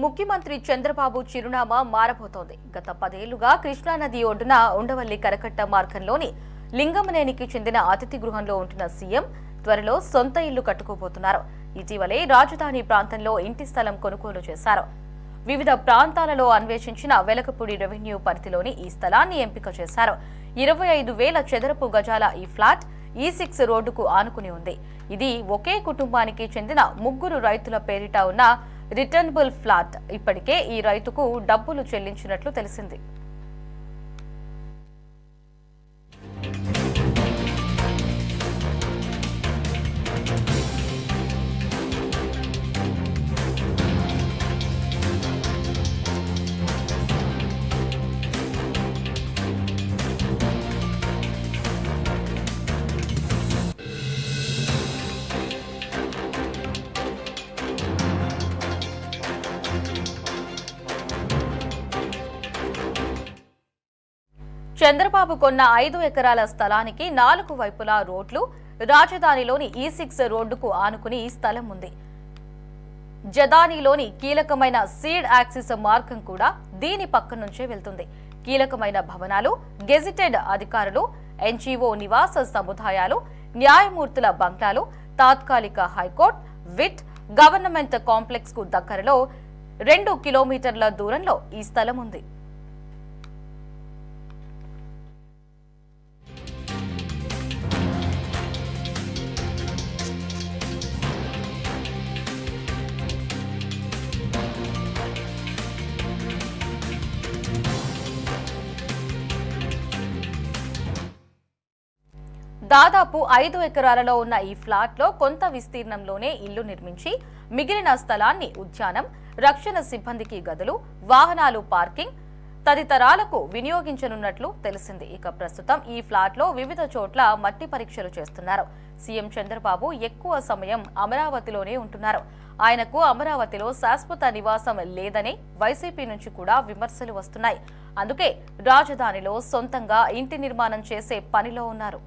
ముఖ్యమంత్రి చంద్రబాబు చిరునామా మారబోతోంది. గత 10 ఏళ్లుగా కృష్ణానది ఒడ్డున ఉండవల్లి కరకట్ట మార్గంలోని లింగమనేనికి చెందిన అతిథి గృహంలో ఉంటున్న సీఎం త్వరలో సొంత ఇల్లు కట్టుకోబోతున్నారు. ఇటీవలే రాజధాని ప్రాంతంలో ఇంటి స్థలం కొనుగోలు చేశారు. వివిధ ప్రాంతాలలో అన్వేషించిన వెలకపూడి రెవెన్యూ పరిధిలోని ఈ స్థలాన్ని ఎంపిక చేశారు. 25,000 చదరపు గజాల ఈ ఫ్లాట్ E6 రోడ్డుకు ఆనుకుని ఉంది. ఇది ఒకే కుటుంబానికి చెందిన 3 రైతుల పేరిట ఉన్న రిటర్నబుల్ ఫ్లాట్. ఇప్పటికే ఈ రైతుకు డబ్బులు చెల్లించినట్లు తెలిసింది. చంద్రబాబు కొన్న 5 ఎకరాల స్థలానికి 4 వైపులా రోడ్లు, రాజధానిలోని E6 రోడ్డుకు ఆనుకుని స్థలం ఉంది. జదానిలోని కీలకమైన సీడ్ యాక్సిస్ మార్గం కూడా దీని పక్క నుంచే వెళ్తుంది. కీలకమైన భవనాలు, గెజిటెడ్ అధికారులు, NGO నివాస సముదాయాలు, న్యాయమూర్తుల బంగ్లాలు, తాత్కాలిక హైకోర్టు, విట్, గవర్నమెంట్ కాంప్లెక్స్ కు దగ్గరలో 2 కిలోమీటర్ల దూరంలో ఈ స్థలం ఉంది. దాదాపు 5 ఎకరాలలో ఉన్న ఈ ఫ్లాట్ లో కొంత విస్తీర్ణంలోనే ఇల్లు నిర్మించి మిగిలిన స్థలాన్ని ఉద్యానం, రక్షణ సిబ్బందికి గదులు, వాహనాలు పార్కింగ్ తదితరాలకు వినియోగించనున్నట్లు తెలిసింది. ఇక ప్రస్తుతం ఈ ఫ్లాట్ లో వివిధ చోట్ల మట్టి పరీక్షలు చేస్తున్నారు. సీఎం చంద్రబాబు ఎక్కువ సమయం అమరావతిలోనే ఉంటున్నారు. ఆయనకు అమరావతిలో శాశ్వత నివాసం లేదని వైసీపీ నుంచి కూడా విమర్శలు వస్తున్నాయి. అందుకే రాజధానిలో సొంతంగా ఇంటి నిర్మాణం చేసే పనిలో ఉన్నారు.